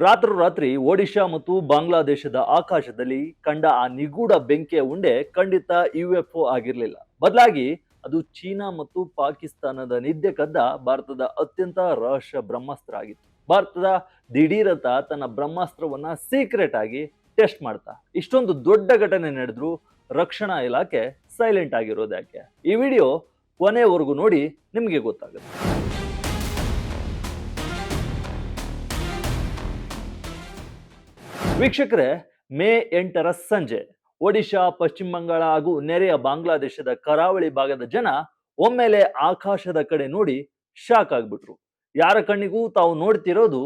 ರಾತ್ರೋರಾತ್ರಿ ಒಡಿಶಾ ಮತ್ತು ಬಾಂಗ್ಲಾದೇಶದ ಆಕಾಶದಲ್ಲಿ ಕಂಡ ಆ ನಿಗೂಢ ಬೆಂಕಿಯ ಉಂಡೆ ಖಂಡಿತ ಯುಎಫ್ಒ ಆಗಿರಲಿಲ್ಲ. ಬದಲಾಗಿ ಅದು ಚೀನಾ ಮತ್ತು ಪಾಕಿಸ್ತಾನದ ನಿದ್ದೆ ಕದ್ದ ಭಾರತದ ಅತ್ಯಂತ ರಹಸ್ಯ ಬ್ರಹ್ಮಾಸ್ತ್ರ ಆಗಿತ್ತು. ಭಾರತದ ದಿಢೀರತ ತನ್ನ ಬ್ರಹ್ಮಾಸ್ತ್ರವನ್ನ ಸೀಕ್ರೆಟ್ ಆಗಿ ಟೆಸ್ಟ್ ಮಾಡ್ತಾ ಇಷ್ಟೊಂದು ದೊಡ್ಡ ಘಟನೆ ನಡೆದ್ರು ರಕ್ಷಣಾ ಇಲಾಖೆ ಸೈಲೆಂಟ್ ಆಗಿರೋದು ಯಾಕೆ? ಈ ವಿಡಿಯೋ ಕೊನೆವರೆಗೂ ನೋಡಿ, ನಿಮಗೆ ಗೊತ್ತಾಗುತ್ತೆ. ವೀಕ್ಷಕರೇ, ಮೇ 8ರ ಸಂಜೆ ಒಡಿಶಾ, ಪಶ್ಚಿಮ ಬಂಗಾಳ ಹಾಗೂ ನೆರೆಯ ಬಾಂಗ್ಲಾದೇಶದ ಕರಾವಳಿ ಭಾಗದ ಜನ ಒಮ್ಮೆಲೆ ಆಕಾಶದ ಕಡೆ ನೋಡಿ ಶಾಕ್ ಆಗ್ಬಿಟ್ರು. ಯಾರ ಕಣ್ಣಿಗೂ ತಾವು ನೋಡ್ತಿರೋದು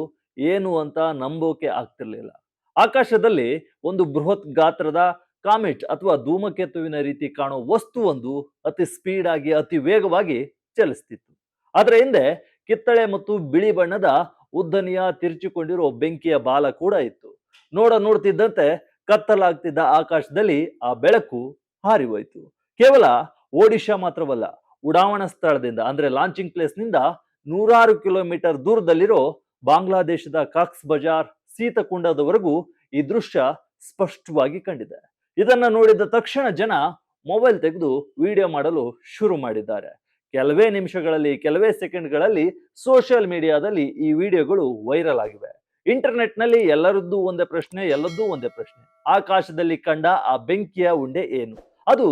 ಏನು ಅಂತ ನಂಬೋಕೆ ಆಗ್ತಿರ್ಲಿಲ್ಲ. ಆಕಾಶದಲ್ಲಿ ಒಂದು ಬೃಹತ್ ಗಾತ್ರದ ಕಾಮೆಟ್ ಅಥವಾ ಧೂಮಕೇತುವಿನ ರೀತಿ ಕಾಣೋ ವಸ್ತುವೊಂದು ಅತಿ ಸ್ಪೀಡ್ ಆಗಿ ಅತಿ ವೇಗವಾಗಿ ಚಲಿಸ್ತಿತ್ತು. ಅದರ ಹಿಂದೆ ಕಿತ್ತಳೆ ಮತ್ತು ಬಿಳಿ ಬಣ್ಣದ ಉದ್ದನೆಯ ತಿರುಚಿಕೊಂಡಿರೋ ಬೆಂಕಿಯ ಬಾಲ ಕೂಡ ಇತ್ತು. ನೋಡ್ತಿದ್ದಂತೆ ಕತ್ತಲಾಗ್ತಿದ್ದ ಆಕಾಶದಲ್ಲಿ ಆ ಬೆಳಕು ಹಾರಿ ಹೋಯ್ತು. ಕೇವಲ ಒಡಿಶಾ ಮಾತ್ರವಲ್ಲ, ಉಡಾವಣಾ ಸ್ಥಳದಿಂದ ಅಂದ್ರೆ ಲಾಂಚಿಂಗ್ ಪ್ಲೇಸ್ ನಿಂದ 100 ಕಿಲೋಮೀಟರ್ ದೂರದಲ್ಲಿರೋ ಬಾಂಗ್ಲಾದೇಶದ ಕಾಕ್ಸ್ ಬಜಾರ್, ಸೀತಕುಂಡದವರೆಗೂ ಈ ದೃಶ್ಯ ಸ್ಪಷ್ಟವಾಗಿ ಕಂಡಿದೆ. ಇದನ್ನ ನೋಡಿದ ತಕ್ಷಣ ಜನ ಮೊಬೈಲ್ ತೆಗೆದು ವಿಡಿಯೋ ಮಾಡಲು ಶುರು ಮಾಡಿದ್ದಾರೆ. ಕೆಲವೇ ನಿಮಿಷಗಳಲ್ಲಿ, ಕೆಲವೇ ಸೆಕೆಂಡ್ಗಳಲ್ಲಿ ಸೋಷಿಯಲ್ ಮೀಡಿಯಾದಲ್ಲಿ ಈ ವಿಡಿಯೋಗಳು ವೈರಲ್ ಆಗಿವೆ. ಇಂಟರ್ನೆಟ್ ನಲ್ಲಿ ಎಲ್ಲರದ್ದು ಒಂದೇ ಪ್ರಶ್ನೆ. ಆಕಾಶದಲ್ಲಿ ಕಂಡ ಆ ಬೆಂಕಿಯ ಉಂಡೆ ಏನು? ಅದು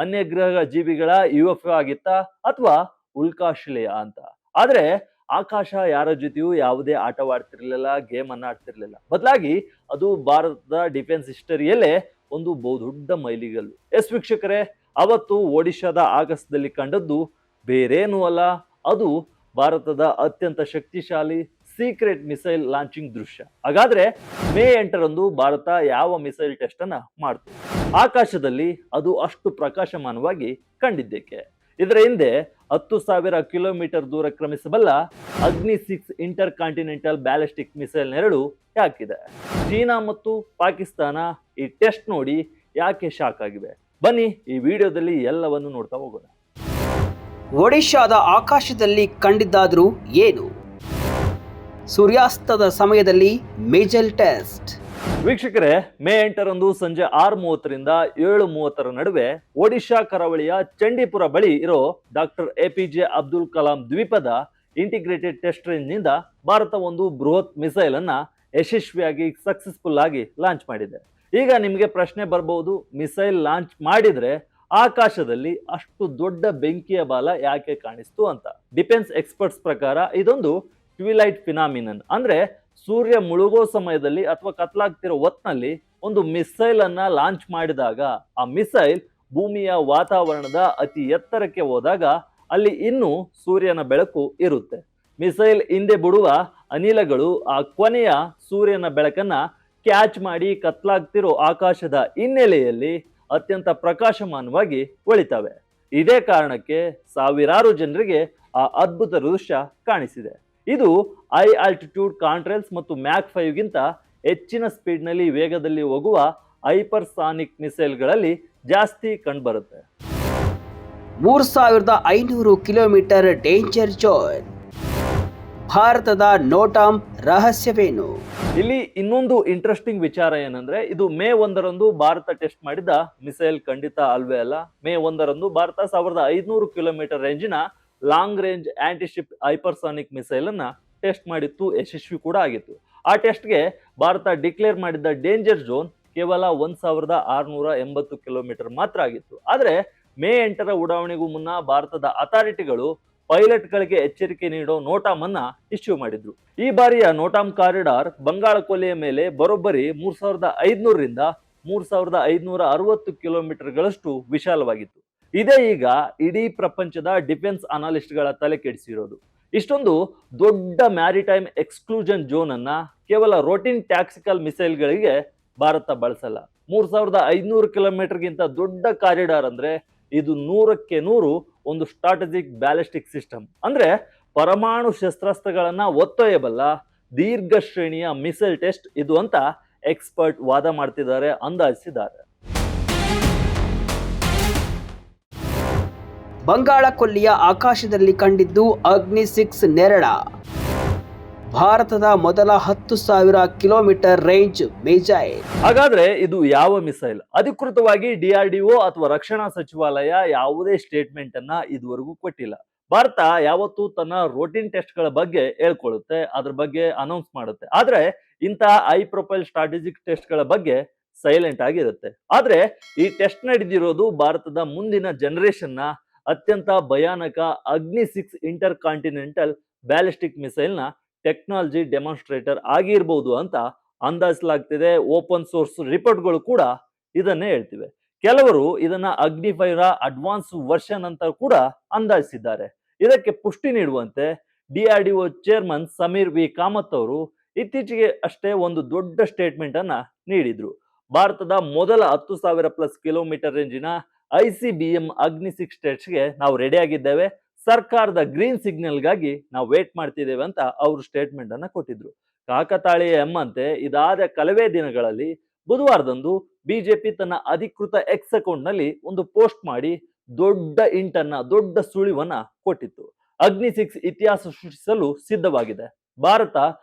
ಅನ್ಯಗ್ರಹ ಜೀವಿಗಳ ಯುಎಫ್ಒ ಆಗಿತ್ತಾ ಅಥವಾ ಉಲ್ಕಾಶಿಲೆಯ ಅಂತ? ಆದ್ರೆ ಆಕಾಶ ಯಾರ ಜೊತೆಯೂ ಯಾವುದೇ ಆಟವಾಡ್ತಿರ್ಲಿಲ್ಲ, ಗೇಮ್ ಅನ್ನ ಆಡ್ತಿರ್ಲಿಲ್ಲ. ಬದಲಾಗಿ ಅದು ಭಾರತದ ಡಿಫೆನ್ಸ್ ಹಿಸ್ಟರಿಯಲ್ಲೇ ಒಂದು ಬಹುದೊಡ್ಡ ಮೈಲಿಗಲ್ಲು. ವೀಕ್ಷಕರೇ, ಅವತ್ತು ಒಡಿಶಾದ ಆಗಸದಲ್ಲಿ ಕಂಡದ್ದು ಬೇರೇನೂ ಅಲ್ಲ, ಅದು ಭಾರತದ ಅತ್ಯಂತ ಶಕ್ತಿಶಾಲಿ ಸೀಕ್ರೆಟ್ ಮಿಸೈಲ್ ಲಾಂಚಿಂಗ್ ದೃಶ್ಯ. ಹಾಗಾದ್ರೆ ಮೇ 8ರಂದು ಭಾರತ ಯಾವ ಮಿಸೈಲ್ ಟೆಸ್ಟ್ ಅನ್ನ ಮಾಡ್ತು? ಆಕಾಶದಲ್ಲಿ ಅದು ಅಷ್ಟು ಪ್ರಕಾಶಮಾನವಾಗಿ ಕಂಡಿದ್ದೇಕೆ? ಇದರ ಹಿಂದೆ 10,000 ಕಿಲೋಮೀಟರ್ ದೂರ ಕ್ರಮಿಸಬಲ್ಲ ಅಗ್ನಿ-6 ಇಂಟರ್ ಕಾಂಟಿನೆಂಟಲ್ ಬ್ಯಾಲಿಸ್ಟಿಕ್ ಮಿಸೈಲ್ ನೆರಳು ಯಾಕಿದೆ? ಚೀನಾ ಮತ್ತು ಪಾಕಿಸ್ತಾನ ಈ ಟೆಸ್ಟ್ ನೋಡಿ ಯಾಕೆ ಶಾಕ್ ಆಗಿವೆ? ಬನ್ನಿ ಈ ವಿಡಿಯೋದಲ್ಲಿ ಎಲ್ಲವನ್ನು ನೋಡ್ತಾ ಹೋಗೋಣ. ಒಡಿಶಾದ ಆಕಾಶದಲ್ಲಿ ಕಂಡಿದ್ದಾದ್ರೂ ಏನು? ಸೂರ್ಯಾಸ್ತದ ಸಮಯದಲ್ಲಿ ಮಿಸೈಲ್ ಟೆಸ್ಟ್. ವೀಕ್ಷಕರೇ, ಮೇ 8ರಂದು ಸಂಜೆ 6:30ರಿಂದ 7:30 ನಡುವೆ ಒಡಿಶಾ ಕರಾವಳಿಯ ಚಂಡೀಪುರ ಬಳಿ ಇರೋ ಡಾಕ್ಟರ್ APJ ಅಬ್ದುಲ್ ಕಲಾಂ ದ್ವೀಪದ ಇಂಟಿಗ್ರೇಟೆಡ್ ಟೆಸ್ಟ್ ರೇಂಜ್ ನಿಂದ ಭಾರತ ಒಂದು ಬೃಹತ್ ಮಿಸೈಲ್ ಅನ್ನ ಯಶಸ್ವಿಯಾಗಿ ಸಕ್ಸಸ್ಫುಲ್ ಆಗಿ ಲಾಂಚ್ ಮಾಡಿದೆ. ಈಗ ನಿಮಗೆ ಪ್ರಶ್ನೆ ಬರಬಹುದು, ಮಿಸೈಲ್ ಲಾಂಚ್ ಮಾಡಿದ್ರೆ ಆಕಾಶದಲ್ಲಿ ಅಷ್ಟು ದೊಡ್ಡ ಬೆಂಕಿಯ ಬಾಲ ಯಾಕೆ ಕಾಣಿಸ್ತು ಅಂತ. ಡಿಫೆನ್ಸ್ ಎಕ್ಸ್ಪರ್ಟ್ಸ್ ಪ್ರಕಾರ ಇದೊಂದು ಟ್ವಿಲೈಟ್ ಫಿನಾಮಿನನ್, ಅಂದ್ರೆ ಸೂರ್ಯ ಮುಳುಗೋ ಸಮಯದಲ್ಲಿ ಅಥವಾ ಕತ್ಲಾಗ್ತಿರೋ ಹೊತ್ನಲ್ಲಿ ಒಂದು ಮಿಸೈಲ್ ಅನ್ನ ಲಾಂಚ್ ಮಾಡಿದಾಗ ಆ ಮಿಸೈಲ್ ಭೂಮಿಯ ವಾತಾವರಣದ ಅತಿ ಎತ್ತರಕ್ಕೆ ಹೋದಾಗ ಅಲ್ಲಿ ಇನ್ನೂ ಸೂರ್ಯನ ಬೆಳಕು ಇರುತ್ತೆ. ಮಿಸೈಲ್ ಹಿಂದೆ ಬಿಡುವ ಅನಿಲಗಳು ಆ ಕೊನೆಯ ಸೂರ್ಯನ ಬೆಳಕನ್ನ ಕ್ಯಾಚ್ ಮಾಡಿ ಕತ್ಲಾಗ್ತಿರೋ ಆಕಾಶದ ಹಿನ್ನೆಲೆಯಲ್ಲಿ ಅತ್ಯಂತ ಪ್ರಕಾಶಮಾನವಾಗಿ ಹೊಳಿತವೆ. ಇದೇ ಕಾರಣಕ್ಕೆ ಸಾವಿರಾರು ಜನರಿಗೆ ಆ ಅದ್ಭುತ ದೃಶ್ಯ ಕಾಣಿಸಿದೆ. ಇದು ಹೈ ಆಲ್ಟಿಟ್ಯೂಡ್ ಕಾಂಟ್ರೇಲ್ಸ್ ಮತ್ತು ಮ್ಯಾಕ್ 5ಗಿಂತ ಹೆಚ್ಚಿನ ಸ್ಪೀಡ್ನಲ್ಲಿ ವೇಗದಲ್ಲಿ ಹೋಗುವ ಹೈಪರ್ಸಾನಿಕ್ ಮಿಸೈಲ್ಗಳಲ್ಲಿ ಜಾಸ್ತಿ ಕಂಡುಬರುತ್ತೆ. 3,500 ಕಿಲೋಮೀಟರ್ ಡೇಂಜರ್ ಝೋನ್. ಭಾರತದ ನೋಟಾಮ್ ರಹಸ್ಯವೇನು? ಇಲ್ಲಿ ಇನ್ನೊಂದು ಇಂಟ್ರೆಸ್ಟಿಂಗ್ ವಿಚಾರ ಏನಂದ್ರೆ, ಇದು ಮೇ 1ರಂದು ಭಾರತ ಟೆಸ್ಟ್ ಮಾಡಿದ ಮಿಸೈಲ್ ಖಂಡಿತ ಅಲ್ವೇ ಅಲ್ಲ. ಮೇ 1ರಂದು ಭಾರತ 1,500 ಕಿಲೋಮೀಟರ್ ರೇಂಜಿನ long range antiship hypersonic missile ಅನ್ನ ಟೆಸ್ಟ್ ಮಾಡಿತ್ತು, ಯಶಸ್ವಿ ಕೂಡ ಆಗಿತ್ತು. ಆ ಟೆಸ್ಟ್ಗೆ ಭಾರತ ಡಿಕ್ಲೇರ್ ಮಾಡಿದ್ದ ಡೇಂಜರ್ ಝೋನ್ ಕೇವಲ 1,680 ಕಿಲೋಮೀಟರ್ ಮಾತ್ರ ಆಗಿತ್ತು. ಆದ್ರೆ ಮೇ 8ರ ಉಡಾವಣೆಗೂ ಮುನ್ನ ಭಾರತದ ಅಥಾರಿಟಿಗಳು ಪೈಲಟ್ಗಳಿಗೆ ಎಚ್ಚರಿಕೆ ನೀಡೋ ನೋಟಾಮ್ ಅನ್ನ ಇಶ್ಯೂ ಮಾಡಿದ್ರು. ಈ ಬಾರಿಯ ನೋಟಾಮ್ ಕಾರಿಡಾರ್ ಬಂಗಾಳ ಕೊಲ್ಲಿಯ ಮೇಲೆ ಬರೋಬ್ಬರಿ 3,500ರಿಂದ 3,560 ಕಿಲೋಮೀಟರ್ಗಳಷ್ಟು ವಿಶಾಲವಾಗಿತ್ತು. ಇದೇ ಈಗ ಇಡೀ ಪ್ರಪಂಚದ ಡಿಫೆನ್ಸ್ ಅನಾಲಿಸ್ಟ್ಗಳ ತಲೆ ಕೆಡಿಸಿರೋದು. ಇಷ್ಟೊಂದು ದೊಡ್ಡ ಮ್ಯಾರಿಟೈಮ್ ಎಕ್ಸ್ಕ್ಲೂಷನ್ ಝೋನ್ ಅನ್ನ ಕೇವಲ ರೋಟಿನ್ ಟ್ಯಾಕ್ಟಿಕಲ್ ಮಿಸೈಲ್ಗಳಿಗೆ ಭಾರತ ಬಳಸಲ್ಲ. 3,500 ಕಿಲೋಮೀಟರ್ಗಿಂತ ದೊಡ್ಡ ಕಾರಿಡಾರ್ ಅಂದ್ರೆ ಇದು 100ಕ್ಕೆ 100 ಒಂದು ಸ್ಟ್ರಾಟಜಿಕ್ ಬ್ಯಾಲಿಸ್ಟಿಕ್ ಸಿಸ್ಟಮ್, ಅಂದ್ರೆ ಪರಮಾಣು ಶಸ್ತ್ರಾಸ್ತ್ರಗಳನ್ನ ಒತ್ತೊಯ್ಯಬಲ್ಲ ದೀರ್ಘ ಶ್ರೇಣಿಯ ಮಿಸೈಲ್ ಟೆಸ್ಟ್ ಇದು ಅಂತ ಎಕ್ಸ್ಪರ್ಟ್ ವಾದ ಮಾಡ್ತಿದ್ದಾರೆ, ಅಂದಾಜಿಸಿದ್ದಾರೆ. ಬಂಗಾಳ ಕೊಲ್ಲಿಯ ಆಕಾಶದಲ್ಲಿ ಕಂಡಿದ್ದು ಅಗ್ನಿ-6 ನೆರಳ. ಭಾರತದ ಮೊದಲ 10,000 ಕಿಲೋಮೀಟರ್ ರೇಂಜ್ ಮಿಸೈಲ್. ಹಾಗಾದ್ರೆ ಇದು ಯಾವ ಮಿಸೈಲ್? ಅಧಿಕೃತವಾಗಿ DRDO ಅಥವಾ ರಕ್ಷಣಾ ಸಚಿವಾಲಯ ಯಾವುದೇ ಸ್ಟೇಟ್ಮೆಂಟ್ ಅನ್ನ ಇದುವರೆಗೂ ಕೊಟ್ಟಿಲ್ಲ. ಭಾರತ ಯಾವತ್ತೂ ತನ್ನ ರೋಟೀನ್ ಟೆಸ್ಟ್ ಗಳ ಬಗ್ಗೆ ಹೇಳ್ಕೊಳ್ಳುತ್ತೆ, ಅದ್ರ ಬಗ್ಗೆ ಅನೌನ್ಸ್ ಮಾಡುತ್ತೆ. ಆದ್ರೆ ಇಂತಹ ಹೈ ಪ್ರೊಫೈಲ್ ಸ್ಟ್ರಾಟಜಿಕ್ ಟೆಸ್ಟ್ ಗಳ ಬಗ್ಗೆ ಸೈಲೆಂಟ್ ಆಗಿರುತ್ತೆ. ಆದ್ರೆ ಈ ಟೆಸ್ಟ್ ನಡೆದಿರೋದು ಭಾರತದ ಮುಂದಿನ ಜನರೇಷನ್ ನ ಅತ್ಯಂತ ಭಯಾನಕ ಅಗ್ನಿ-6 ಇಂಟರ್ ಕಾಂಟಿನೆಂಟಲ್ ಬ್ಯಾಲಿಸ್ಟಿಕ್ ಮಿಸೈಲ್ ನ ಟೆಕ್ನಾಲಜಿ ಡೆಮಾನ್ಸ್ಟ್ರೇಟರ್ ಆಗಿರ್ಬೋದು ಅಂತ ಅಂದಾಜಿಸಲಾಗ್ತಿದೆ. ಓಪನ್ ಸೋರ್ಸ್ ರಿಪೋರ್ಟ್ಗಳು ಕೂಡ ಇದನ್ನೇ ಹೇಳ್ತಿವೆ. ಕೆಲವರು ಇದನ್ನ ಅಗ್ನಿ-5 ಅಡ್ವಾನ್ಸ್ ವರ್ಷನ್ ಅಂತ ಕೂಡ ಅಂದಾಜಿಸಿದ್ದಾರೆ. ಇದಕ್ಕೆ ಪುಷ್ಟಿ ನೀಡುವಂತೆ DRDO chairman Sameer V Kamath ಅವರು ಇತ್ತೀಚೆಗೆ ಅಷ್ಟೇ ಒಂದು ದೊಡ್ಡ ಸ್ಟೇಟ್ಮೆಂಟ್ ಅನ್ನ ನೀಡಿದ್ರು. ಭಾರತದ ಮೊದಲ 10,000+ ಕಿಲೋಮೀಟರ್ ರೇಂಜಿನ ICBM ಅಗ್ನಿ-6 ಟೆಸ್ಟ್ಗೆ ನಾವು ರೆಡಿ ಆಗಿದ್ದೇವೆ, ಸರ್ಕಾರದ ಗ್ರೀನ್ ಸಿಗ್ನಲ್ಗಾಗಿ ನಾವು ವೇಟ್ ಮಾಡ್ತಿದ್ದೇವೆ ಅಂತ ಅವರು ಸ್ಟೇಟ್ಮೆಂಟ್ ಅನ್ನ ಕೊಟ್ಟಿದ್ರು. ಕಾಕತಾಳೀಯ ಎಂಬಂತೆ ಇದಾದ ಕೆಲವೇ ದಿನಗಳಲ್ಲಿ ಬುಧವಾರದಂದು ಬಿಜೆಪಿ ತನ್ನ ಅಧಿಕೃತ ಎಕ್ಸ್ ಅಕೌಂಟ್ ನಲ್ಲಿ ಒಂದು ಪೋಸ್ಟ್ ಮಾಡಿ ದೊಡ್ಡ ಇಂಟನ್ನ, ದೊಡ್ಡ ಸುಳಿವನ್ನ ಕೊಟ್ಟಿತ್ತು. ಅಗ್ನಿ-6 ಇತಿಹಾಸ ಸೃಷ್ಟಿಸಲು ಸಿದ್ಧವಾಗಿದೆ. ಭಾರತ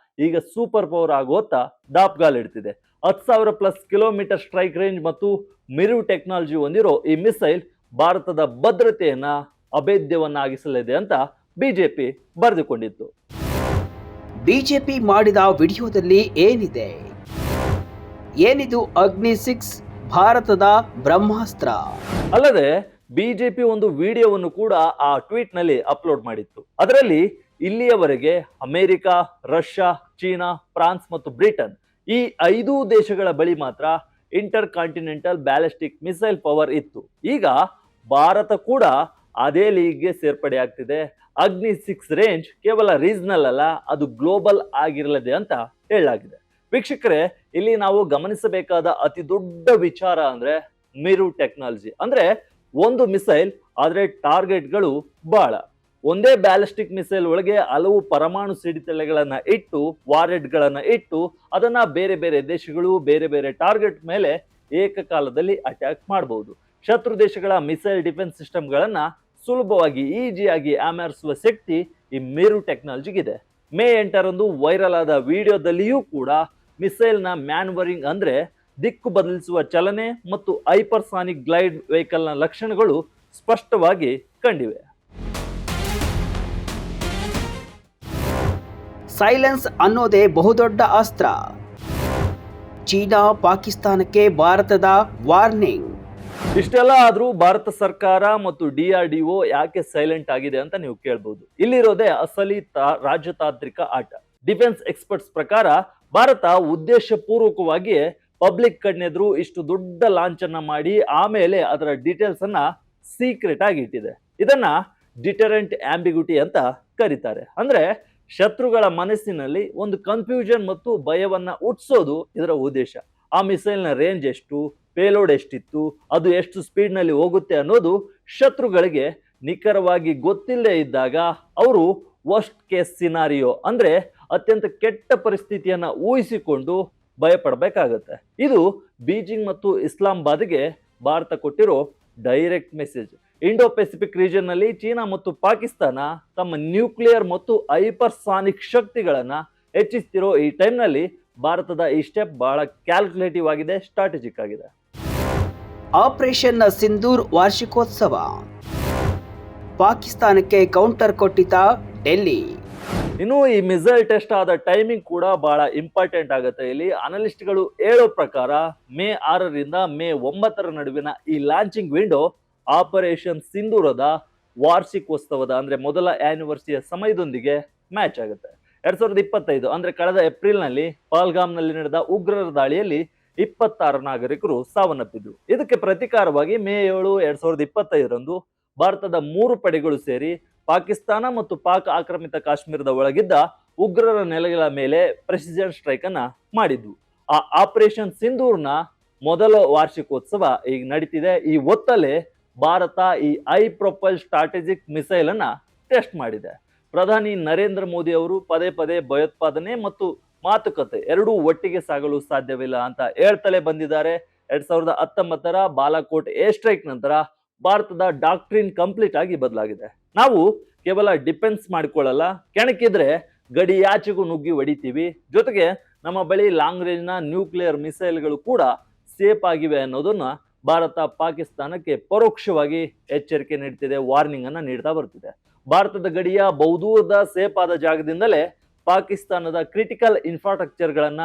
ಈಗ ಸೂಪರ್ ಪವರ್ ಆಗುವತ್ತ ದಾಪ್ಗಾಲಿಡ್ತಿದೆ. 10,000+ ಕಿಲೋಮೀಟರ್ ಸ್ಟ್ರೈಕ್ ರೇಂಜ್ ಮತ್ತು ಮಿರು ಟೆಕ್ನಾಲಜಿ ಹೊಂದಿರೋ ಈ ಮಿಸೈಲ್ ಭಾರತದ ಭದ್ರತೆಯನ್ನ ಅಭೇದ್ಯವನ್ನಾಗಿಸಲಿದೆ ಅಂತ ಬಿಜೆಪಿ ಬರೆದುಕೊಂಡಿತ್ತು. ಬಿಜೆಪಿ ಮಾಡಿದ ವಿಡಿಯೋದಲ್ಲಿ ಏನಿದೆ? ಏನಿದು ಅಗ್ನಿ-6 ಭಾರತದ ಬ್ರಹ್ಮಾಸ್ತ್ರ? ಅಲ್ಲದೆ ಬಿಜೆಪಿ ಒಂದು ವಿಡಿಯೋವನ್ನು ಕೂಡ ಆ ಟ್ವೀಟ್ ನಲ್ಲಿ ಅಪ್ಲೋಡ್ ಮಾಡಿತ್ತು. ಅದರಲ್ಲಿ ಇಲ್ಲಿಯವರೆಗೆ ಅಮೆರಿಕ, ರಷ್ಯಾ, ಚೀನಾ, ಫ್ರಾನ್ಸ್ ಮತ್ತು ಬ್ರಿಟನ್ ಈ 5 ದೇಶಗಳ ಬಳಿ ಮಾತ್ರ inter continental ballistic missile power ಇತ್ತು. ಈಗ ಭಾರತ ಕೂಡ ಅದೇ ಲೀಗ್ಗೆ ಸೇರ್ಪಡೆ ಆಗ್ತಿದೆ. ಅಗ್ನಿ-6 ರೇಂಜ್ ಕೇವಲ ರೀಜನಲ್ ಅಲ್ಲ, ಅದು ಗ್ಲೋಬಲ್ ಆಗಿರಲಿದೆ ಅಂತ ಹೇಳಲಾಗಿದೆ. ವೀಕ್ಷಕರೇ, ಇಲ್ಲಿ ನಾವು ಗಮನಿಸಬೇಕಾದ ಅತಿ ದೊಡ್ಡ ವಿಚಾರ ಅಂದ್ರೆ ಮಿರು ಟೆಕ್ನಾಲಜಿ. ಅಂದ್ರೆ ಒಂದು ಮಿಸೈಲ್ ಆದ್ರೆ ಟಾರ್ಗೆಟ್ಗಳು ಬಹಳ. ಒಂದೇ ಬ್ಯಾಲಿಸ್ಟಿಕ್ ಮಿಸೈಲ್ ಒಳಗೆ ಹಲವು ಪರಮಾಣು ಸಿಡಿತಲೆಗಳನ್ನ ಇಟ್ಟು, ವಾರೆಡ್ ಗಳನ್ನ ಇಟ್ಟು ಅದನ್ನ ಬೇರೆ ಬೇರೆ ದೇಶಗಳು ಬೇರೆ ಬೇರೆ ಟಾರ್ಗೆಟ್ ಮೇಲೆ ಏಕಕಾಲದಲ್ಲಿ ಅಟ್ಯಾಕ್ ಮಾಡಬಹುದು. ಶತ್ರು ದೇಶಗಳ ಮಿಸೈಲ್ ಡಿಫೆನ್ಸ್ ಸಿಸ್ಟಮ್ಗಳನ್ನ ಸುಲಭವಾಗಿ ಈಜಿಯಾಗಿ ಆಮರಿಸುವ ಶಕ್ತಿ ಈ ಮಿರು ಟೆಕ್ನಾಲಜಿಗಿದೆ. ಮೇ 8ರಂದು ವೈರಲ್ ಆದ ವಿಡಿಯೋದಲ್ಲಿಯೂ ಕೂಡ ಮಿಸೈಲ್ ನ ಮ್ಯಾನ್ವರಿಂಗ್ ಅಂದ್ರೆ ದಿಕ್ಕು ಬದಲಿಸುವ ಚಲನೆ ಮತ್ತು ಹೈಪರ್ಸಾನಿಕ್ ಗ್ಲೈಡ್ ವೆಹಿಕಲ್ ನ ಲಕ್ಷಣಗಳು ಸ್ಪಷ್ಟವಾಗಿ ಕಂಡಿವೆ. ಸೈಲೆನ್ಸ್ ಅನ್ನೋದೇ ಬಹುದೊಡ್ಡ ಅಸ್ತ್ರ. ಚೀನಾ ಪಾಕಿಸ್ತಾನಕ್ಕೆ ಭಾರತದ ವಾರ್ನಿಂಗ್. ಇಷ್ಟೆಲ್ಲ ಆದ್ರೂ ಭಾರತ ಸರ್ಕಾರ ಮತ್ತು DRDO ಯಾಕೆ ಸೈಲೆಂಟ್ ಆಗಿದೆ ಅಂತ ನೀವು ಕೇಳ್ಬಹುದು. ಇಲ್ಲಿರೋದೇ ಅಸಲಿ ರಾಜತಾಂತ್ರಿಕ ಆಟ. ಡಿಫೆನ್ಸ್ ಎಕ್ಸ್ಪರ್ಟ್ಸ್ ಪ್ರಕಾರ ಭಾರತ ಉದ್ದೇಶ ಪೂರ್ವಕವಾಗಿ ಪಬ್ಲಿಕ್ ಕಣ್ಣೆದ್ರು ಇಷ್ಟು ದೊಡ್ಡ ಲಾಂಚ್ ಅನ್ನ ಮಾಡಿ ಆಮೇಲೆ ಅದರ ಡೀಟೇಲ್ಸ್ ಅನ್ನ ಸೀಕ್ರೆಟ್ ಆಗಿ ಇಟ್ಟಿದೆ. ಇದನ್ನ ಡಿಟರೆಂಟ್ ಆಂಬಿಗ್ಯೂಟಿ ಅಂತ ಕರೀತಾರೆ. ಅಂದ್ರೆ ಶತ್ರುಗಳ ಮನಸ್ಸಿನಲ್ಲಿ ಒಂದು ಕನ್ಫ್ಯೂಷನ್ ಮತ್ತು ಭಯವನ್ನ ಹುಟ್ಟಿಸೋದು ಇದರ ಉದ್ದೇಶ. ಆ ಮಿಸೈಲ್ ನ ರೇಂಜ್ ಎಷ್ಟು, ಪೇಲೋಡ್ ಎಷ್ಟಿತ್ತು, ಅದು ಎಷ್ಟು ಸ್ಪೀಡ್ ನಲ್ಲಿ ಹೋಗುತ್ತೆ ಅನ್ನೋದು ಶತ್ರುಗಳಿಗೆ ನಿಖರವಾಗಿ ಗೊತ್ತಿಲ್ಲದೆ ಇದ್ದಾಗ ಅವರು ವರ್ಸ್ಟ್ ಕೇಸ್ ಸಿನಾರಿಯೋ ಅಂದ್ರೆ ಅತ್ಯಂತ ಕೆಟ್ಟ ಪರಿಸ್ಥಿತಿಯನ್ನ ಊಹಿಸಿಕೊಂಡು ಭಯಪಡಬೇಕಾಗತ್ತೆ. ಇದು ಬೀಜಿಂಗ್ ಮತ್ತು ಇಸ್ಲಾಮಾಬಾದ್ಗೆ ಭಾರತ ಕೊಟ್ಟಿರೋ direct message. Indo Pacific region ನಲ್ಲಿ ಚೀನಾ ಮತ್ತು ಪಾಕಿಸ್ತಾನ ತಮ್ಮ ನ್ಯೂಕ್ಲಿಯರ್ ಮತ್ತು ಹೈಪರ್ಸಾನಿಕ್ ಶಕ್ತಿಗಳನ್ನ ಹೆಚ್ಚಿಸ್ತಿರೋ ಈ ಟೈಮ್ ನಲ್ಲಿ ಭಾರತದ ಈ ಸ್ಟೆಪ್ ಬಹಳ ಕ್ಯಾಲ್ಕುಲೇಟಿವ್ ಆಗಿದೆ, ಸ್ಟ್ರಾಟಜಿಕ್ ಆಗಿದೆ. ಆಪರೇಷನ್ ಸಿಂಧೂರ್ ವಾರ್ಷಿಕೋತ್ಸವ. ಪಾಕಿಸ್ತಾನಕ್ಕೆ ಕೌಂಟರ್ ಕೊಟ್ಟಿದ್ದ ಡೆಲ್ಲಿ. ಇನ್ನು ಈ ಮಿಸೈಲ್ ಟೆಸ್ಟ್ ಆದ ಟೈಮಿಂಗ್ ಕೂಡ ಬಹಳ ಇಂಪಾರ್ಟೆಂಟ್ ಆಗುತ್ತೆ. ಇಲ್ಲಿ ಅನಲಿಸ್ಟ್ಗಳು ಹೇಳೋ ಪ್ರಕಾರ ಮೇ 6ರಿಂದ ಮೇ 9ರ ನಡುವಿನ ಈ ಲಾಂಚಿಂಗ್ ವಿಂಡೋ ಆಪರೇಷನ್ ಸಿಂಧೂರದ ವಾರ್ಷಿಕೋತ್ಸವದ ಅಂದ್ರೆ ಮೊದಲ ಆನಿವರ್ಸರಿಯ ಸಮಯದೊಂದಿಗೆ ಮ್ಯಾಚ್ ಆಗುತ್ತೆ. 2025 ಅಂದ್ರೆ ಕಳೆದ ಏಪ್ರಿಲ್ ನಲ್ಲಿ ಪಹಲ್ಗಾಮ್ ನಲ್ಲಿ ನಡೆದ ಉಗ್ರರ ದಾಳಿಯಲ್ಲಿ 26 ನಾಗರಿಕರು ಸಾವನ್ನಪ್ಪಿದ್ರು. ಇದಕ್ಕೆ ಪ್ರತಿಕಾರವಾಗಿ ಮೇ 7, 2025ರಂದು ಭಾರತದ 3 ಪಡೆಗಳು ಸೇರಿ ಪಾಕಿಸ್ತಾನ ಮತ್ತು ಪಾಕ್ ಆಕ್ರಮಿತ ಕಾಶ್ಮೀರದ ಒಳಗಿದ್ದ ಉಗ್ರರ ನೆಲೆಗಳ ಮೇಲೆ ಪ್ರೆಸಿಷನ್ ಸ್ಟ್ರೈಕ್ ಅನ್ನ ಮಾಡಿದ್ವು. ಆ ಆಪರೇಷನ್ ಸಿಂಧೂರ್ನ ಮೊದಲ ವಾರ್ಷಿಕೋತ್ಸವ ಈಗ ನಡೀತಿದೆ. ಈ ಹೊತ್ತಲ್ಲೇ ಭಾರತ ಈ ಹೈ ಪ್ರೊಫೈಲ್ ಸ್ಟ್ರಾಟಜಿಕ್ ಮಿಸೈಲ್ ಅನ್ನ ಟೆಸ್ಟ್ ಮಾಡಿದೆ. ಪ್ರಧಾನಿ ನರೇಂದ್ರ ಮೋದಿ ಅವರು ಪದೇ ಪದೇ ಭಯೋತ್ಪಾದನೆ ಮತ್ತು ಮಾತುಕತೆ ಎರಡೂ ಒಟ್ಟಿಗೆ ಸಾಗಲು ಸಾಧ್ಯವಿಲ್ಲ ಅಂತ ಹೇಳ್ತಲೇ ಬಂದಿದ್ದಾರೆ. 2019ರ ಬಾಲಾಕೋಟ್ ಏರ್ ಸ್ಟ್ರೈಕ್ ನಂತರ ಭಾರತದ ಡಾಕ್ಟ್ರಿನ್ ಕಂಪ್ಲೀಟ್ ಆಗಿ ಬದಲಾಗಿದೆ. ನಾವು ಕೇವಲ ಡಿಫೆನ್ಸ್ ಮಾಡಿಕೊಳ್ಳಲ್ಲ, ಕೆಣಕಿದ್ರೆ ಗಡಿಯಾಚೆಗೂ ನುಗ್ಗಿ ಹೊಡಿತೀವಿ, ಜೊತೆಗೆ ನಮ್ಮ ಬಳಿ ಲಾಂಗ್ ರೇಂಜ್ ನ ನ್ಯೂಕ್ಲಿಯರ್ ಮಿಸೈಲ್ಗಳು ಕೂಡ ಸೇಫ್ ಆಗಿವೆ ಅನ್ನೋದನ್ನ ಭಾರತ ಪಾಕಿಸ್ತಾನಕ್ಕೆ ಪರೋಕ್ಷವಾಗಿ ಎಚ್ಚರಿಕೆ ನೀಡ್ತಿದೆ, ವಾರ್ನಿಂಗ್ ಅನ್ನ ನೀಡ್ತಾ ಬರ್ತಿದೆ. ಭಾರತದ ಗಡಿಯ ಬಹುದೂರದ ಸೇಫ್ ಆದ ಜಾಗದಿಂದಲೇ ಪಾಕಿಸ್ತಾನದ ಕ್ರಿಟಿಕಲ್ ಇನ್ಫ್ರಾಸ್ಟ್ರಕ್ಚರ್ ಗಳನ್ನ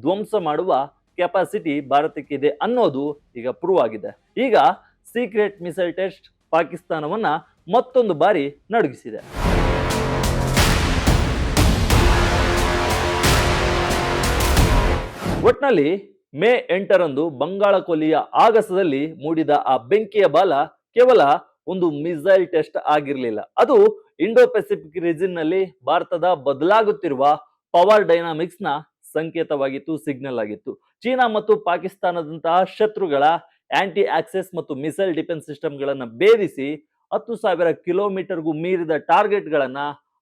ಧ್ವಂಸ ಮಾಡುವ ಕೆಪಾಸಿಟಿ ಭಾರತಕ್ಕಿದೆ ಅನ್ನೋದು ಈಗ ಪ್ರೂವ್ ಆಗಿದೆ. ಈಗ ಸೀಕ್ರೆಟ್ ಮಿಸೈಲ್ ಟೆಸ್ಟ್ ಪಾಕಿಸ್ತಾನವನ್ನ ಮತ್ತೊಂದು ಬಾರಿ ನಡುಗಿಸಿದೆ. ಒಟ್ನಲ್ಲಿ ಮೇ 8ರಂದು ಬಂಗಾಳ ಕೊಲ್ಲಿಯ ಆಗಸದಲ್ಲಿ ಮೂಡಿದ ಆ ಬೆಂಕಿಯ ಬಾಲ ಕೇವಲ ಒಂದು ಮಿಸೈಲ್ ಟೆಸ್ಟ್ ಆಗಿರಲಿಲ್ಲ, ಅದು ಇಂಡೋ ಪೆಸಿಫಿಕ್ ರೀಜನ್ ನಲ್ಲಿ ಭಾರತದ ಬದಲಾಗುತ್ತಿರುವ ಪವರ್ ಡೈನಾಮಿಕ್ಸ್ ನ ಸಂಕೇತವಾಗಿತ್ತು, ಸಿಗ್ನಲ್ ಆಗಿತ್ತು. ಚೀನಾ ಮತ್ತು ಪಾಕಿಸ್ತಾನದಂತಹ ಶತ್ರುಗಳ ಆಂಟಿ ಆಕ್ಸೆಸ್ ಮತ್ತು ಮಿಸೈಲ್ ಡಿಫೆನ್ಸ್ ಸಿಸ್ಟಮ್ ಗಳನ್ನ ಭೇದಿಸಿ 10,000 ಕಿಲೋಮೀಟರ್ಗೂ ಮೀರಿದ ಟಾರ್ಗೆಟ್ ಗಳನ್ನ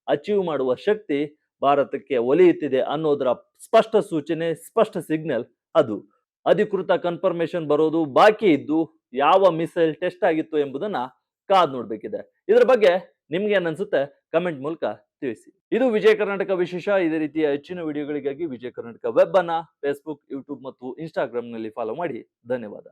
ಅಚೀವ್ ಮಾಡುವ ಶಕ್ತಿ ಭಾರತಕ್ಕೆ ಒಲಿಯುತ್ತಿದೆ ಅನ್ನೋದರ ಸ್ಪಷ್ಟ ಸೂಚನೆ, ಸ್ಪಷ್ಟ ಸಿಗ್ನಲ್ ಅದು. ಅಧಿಕೃತ ಕನ್ಫರ್ಮೇಶನ್ ಬರೋದು ಬಾಕಿ ಇದ್ದು ಯಾವ ಮಿಸೈಲ್ ಟೆಸ್ಟ್ ಆಗಿತ್ತು ಎಂಬುದನ್ನ ಕಾದ್ ನೋಡ್ಬೇಕಿದೆ. ಇದರ ಬಗ್ಗೆ ನಿಮ್ಗೆ ಏನ್ ಅನ್ಸುತ್ತೆ ಕಮೆಂಟ್ ಮೂಲಕ ತಿಳಿಸಿ. ಇದು ವಿಜಯ ಕರ್ನಾಟಕ ವಿಶೇಷ. ಇದೇ ರೀತಿಯ ಹೆಚ್ಚಿನ ವಿಡಿಯೋಗಳಿಗಾಗಿ ವಿಜಯ ಕರ್ನಾಟಕ ವೆಬ್ ಅನ್ನ ಫೇಸ್ಬುಕ್, ಯೂಟ್ಯೂಬ್ ಮತ್ತು ಇನ್ಸ್ಟಾಗ್ರಾಮ್ ನಲ್ಲಿ ಫಾಲೋ ಮಾಡಿ. ಧನ್ಯವಾದ.